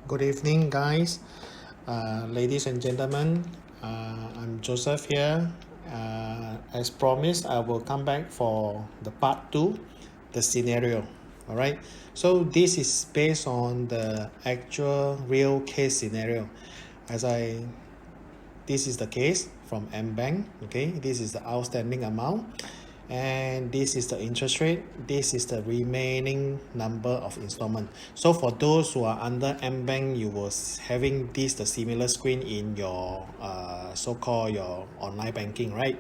Good evening, guys. Ladies and gentlemen, I'm Joseph here. As promised, I will come back for the part 2, the scenario. All right. So this is based on the actual real case scenario. This is the case from mBank. Okay, this is the outstanding amount, and this is the interest rate. This is the remaining number of installment. So for those who are under mBank, you was having the similar screen in your so-called your online banking, right?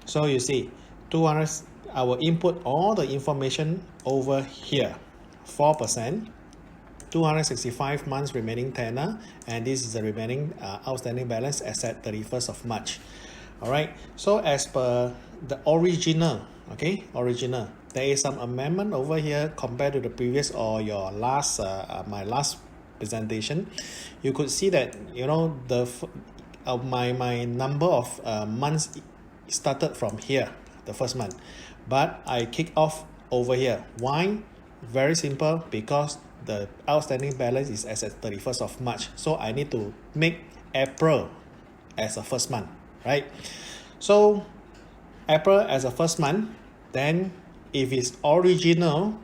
So you see, 200. I will input all the information over here. 4%. 265 months remaining tenor, and this is the remaining outstanding balance as at 31st of March. All right, so as per the original, there is some amendment over here compared to the previous or your last my last presentation. You could see that my number of months started from here, the first month, but I kick off over here. Why? Very simple, because the outstanding balance is as at 31st of March, so I need to make April as a first month, right? So April as a first month, then if it's original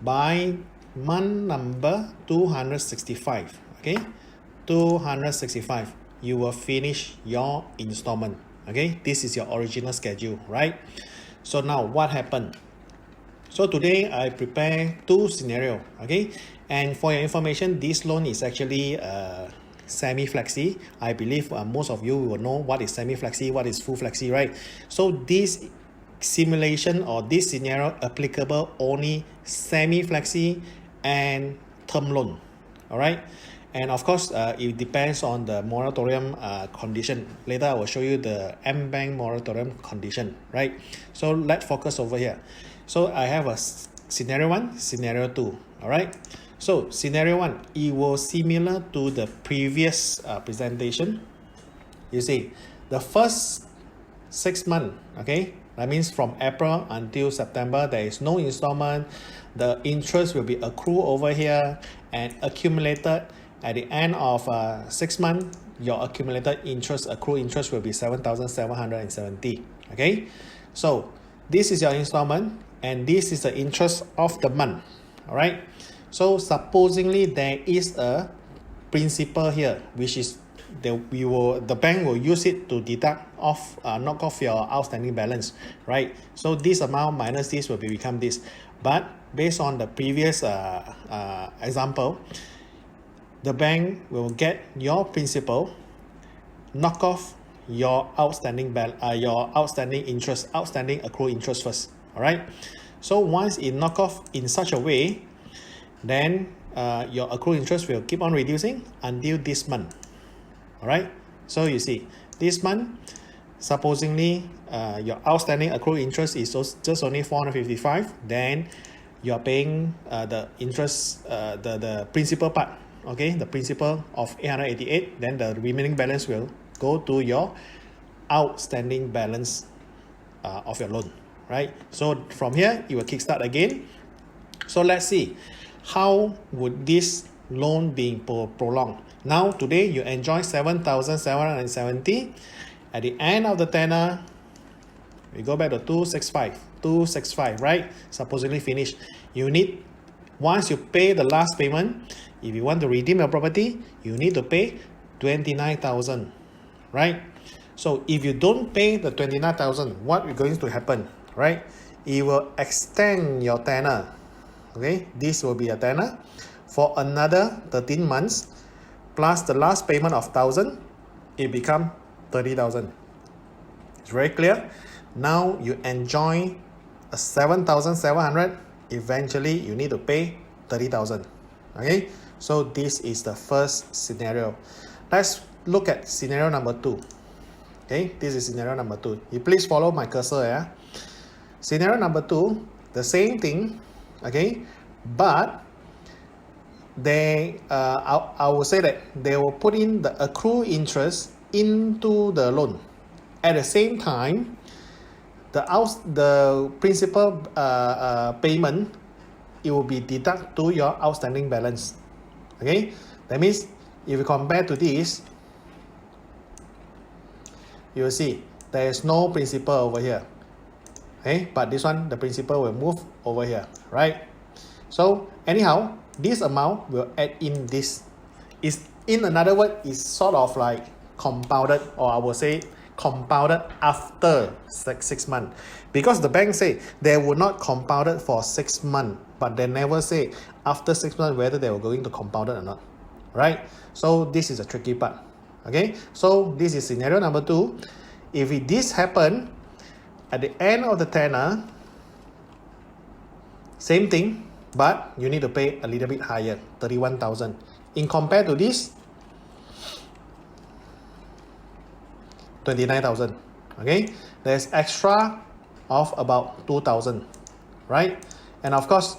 by month number 265, okay, 265, you will finish your installment. Okay, this is your original schedule, right? So now what happened? So today I prepare 2 scenarios, okay? And for your information, this loan is actually semi-flexi. I believe most of you will know what is semi-flexi, what is full flexi, right? So this simulation or this scenario applicable only semi-flexi and term loan, all right? And of course, it depends on the moratorium condition. Later, I will show you the mBank moratorium condition, right? So let's focus over here. So I have a scenario 1, scenario 2, all right? So scenario 1, it was similar to the previous presentation. You see, the first 6 months, okay? That means from April until September, there is no installment. The interest will be accrued over here and accumulated. At the end of 6 months, your accumulated interest, accrued interest will be 7,770. Okay, so this is your installment, and this is the interest of the month. All right. So supposingly there is a principal here, which is the bank will use it to deduct off, knock off your outstanding balance, right? So this amount minus this will become this. But based on the previous example, the bank will get your principal, knock off your outstanding interest, outstanding accrued interest first. All right. So once it knock off in such a way, then your accrued interest will keep on reducing until this month. All right. So you see, this month, supposingly your outstanding accrued interest is just only 455. Then you are paying the interest, the principal part. Okay, the principal of 888, then the remaining balance will go to your outstanding balance of your loan, right? So from here, it will kickstart again. So let's see, how would this loan be prolonged? Now, today, you enjoy 7,770. At the end of the tenor, we go back to 265, right? Supposedly finished. You need, once you pay the last payment, if you want to redeem your property, you need to pay 29,000, right? So if you don't pay the 29,000, what is going to happen, right? It will extend your tenor. Okay, this will be a tenor for another 13 months, plus the last payment of 1,000, it become 30,000. It's very clear. Now you enjoy a 7,700. Eventually, you need to pay 30,000. Okay, so this is the first scenario. Let's look at scenario number 2. Okay, this is scenario number 2. You please follow my cursor. Yeah. Scenario number 2, the same thing. Okay, but I will say that they will put in the accrued interest into the loan. At the same time, the principal payment, it will be deducted to your outstanding balance. Okay, That means if you compare to this, you will see there is no principal over here. Okay, but this one, the principal will move over here, right? So anyhow, this amount will add in this. Is in another word, is sort of like compounded, or I will say compounded after 6 months, because the bank say they will not compound it for 6 months, but they never say after 6 months whether they were going to compound it or not, right? So this is a tricky part. Okay, so this is scenario number 2. If this happen at the end of the tenor, same thing, but you need to pay a little bit higher, 31,000. In compared to this, 29,000. Okay, there's extra of about 2,000, right? And of course,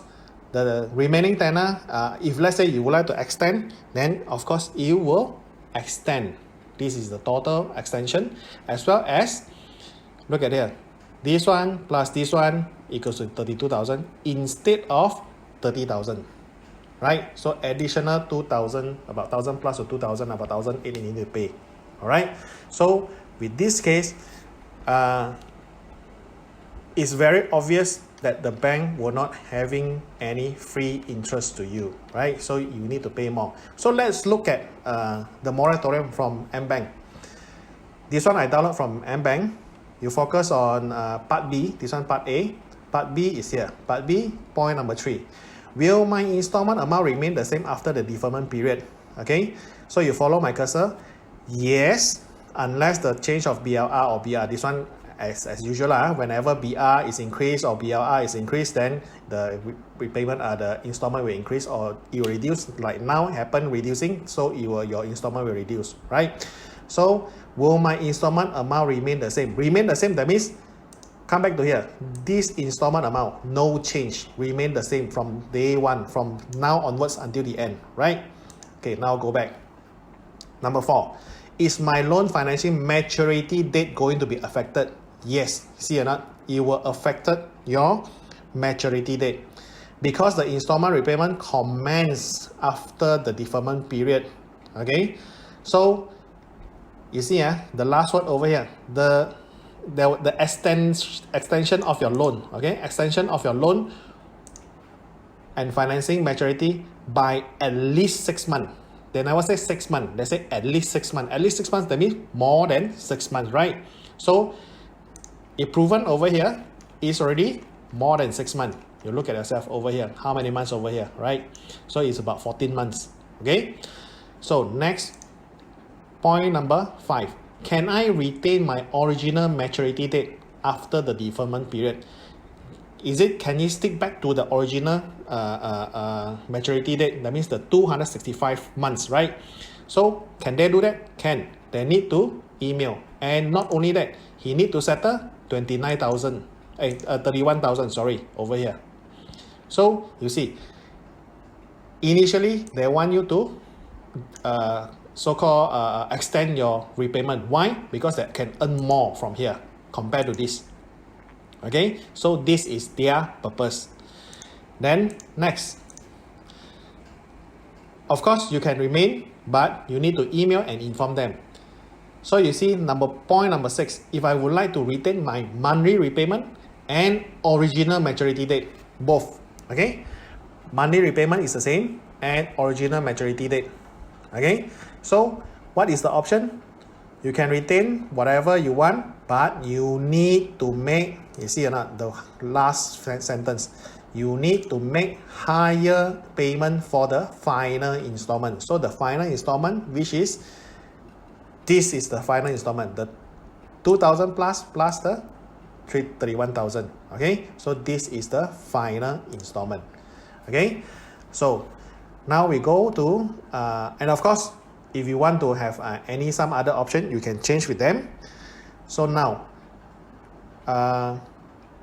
the remaining tenor, if let's say you would like to extend, then of course you will extend. This is the total extension, as well as, look at here, this one plus this one equals to 32,000 instead of 30,000, right? So additional 2,000, about 1,000 plus or 2,000, about 1,800 you need to pay. All right. So with this case, it's very obvious that the bank will not having any free interest to you, right? So you need to pay more. So let's look at the moratorium from mBank. This one I download from mBank. You focus on part B, this one part A. Part B is here. Part B, point number 3. Will my installment amount remain the same after the deferment period? Okay, so you follow my cursor. Yes, unless the change of BLR or BR. This one, as usual, whenever BR is increased or BLR is increased, then the repayment, the installment will increase or it will reduce. Like now happen reducing, so your installment will reduce, right? So will my installment amount remain the same? Remain the same, that means come back to here. This installment amount, no change, remain the same from day one, from now onwards until the end, right? Okay, now go back. Number 4, is my loan financing maturity date going to be affected? Yes, see or not? It will affect your maturity date because the installment repayment commence after the deferment period. Okay, so you see, the last one over here, the extension of your loan, okay, extension of your loan and financing maturity by at least 6 months. They never say 6 months, they say at least 6 months. At least 6 months, that means more than 6 months, right? So if proven over here is already more than 6 months. You look at yourself over here, how many months over here, right? So it's about 14 months. Okay, so next, point number 5. Can I retain my original maturity date after the deferment period? Can you stick back to the original maturity date? That means the 265 months, right? So can they do that? Can. They need to email. And not only that, he need to settle 31,000, sorry, over here. So you see, initially they want you to so-called extend your repayment. Why? Because they can earn more from here compared to this. Okay, so this is their purpose. Then next, of course you can remain, but you need to email and inform them. So you see, point number 6, if I would like to retain my monthly repayment and original maturity date, both. Okay, monthly repayment is the same and original maturity date. Okay, so what is the option? You can retain whatever you want, but you need to make, you see or not, the last sentence, you need to make higher payment for the final installment. So the final installment, which is, this is the final installment, the 2,000 plus the 31,000. Okay, so this is the final installment. Okay, so now we go to, and of course, if you want to have some other option, you can change with them. So now,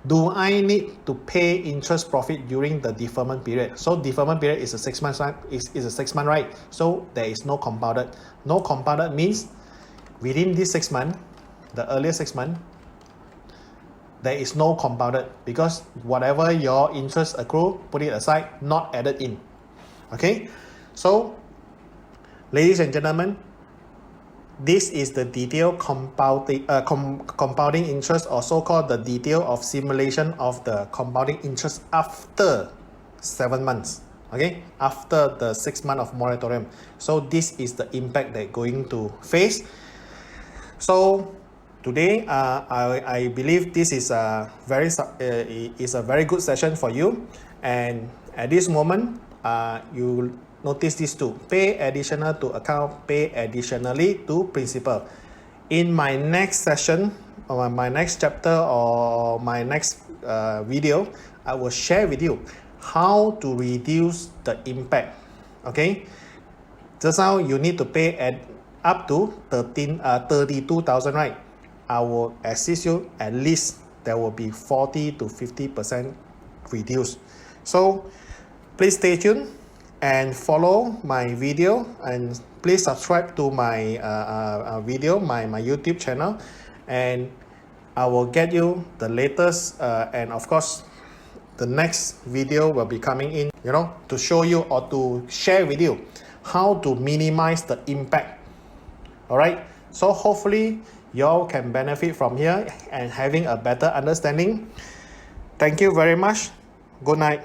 do I need to pay interest profit during the deferment period? So deferment period is a 6 months, right? Is a 6 month, right? So there is no compounded. No compounded means within this 6 months, the earlier 6 months, there is no compounded, because whatever your interest accrue, put it aside, not added in. Okay, so Ladies and gentlemen, this is the detailed compounding interest, or so-called the detail of simulation of the compounding interest after 7 months. Okay, after the 6 months of moratorium. So this is the impact they're going to face. So today, I believe this is a very good session for you. And at this moment, you notice these two: pay additional to account, pay additionally to principal. In my next session, or my next chapter, or my next video, I will share with you how to reduce the impact. Okay, just now you need to pay at up to 32,000, right? I will assist you, at least there will be 40 to 50% reduced. So please stay tuned and follow my video, and please subscribe to my video, my YouTube channel, and I will get you the latest and of course the next video will be coming in, to show you or to share with you how to minimize the impact. All right, so hopefully y'all can benefit from here and having a better understanding. Thank you very much. Good night.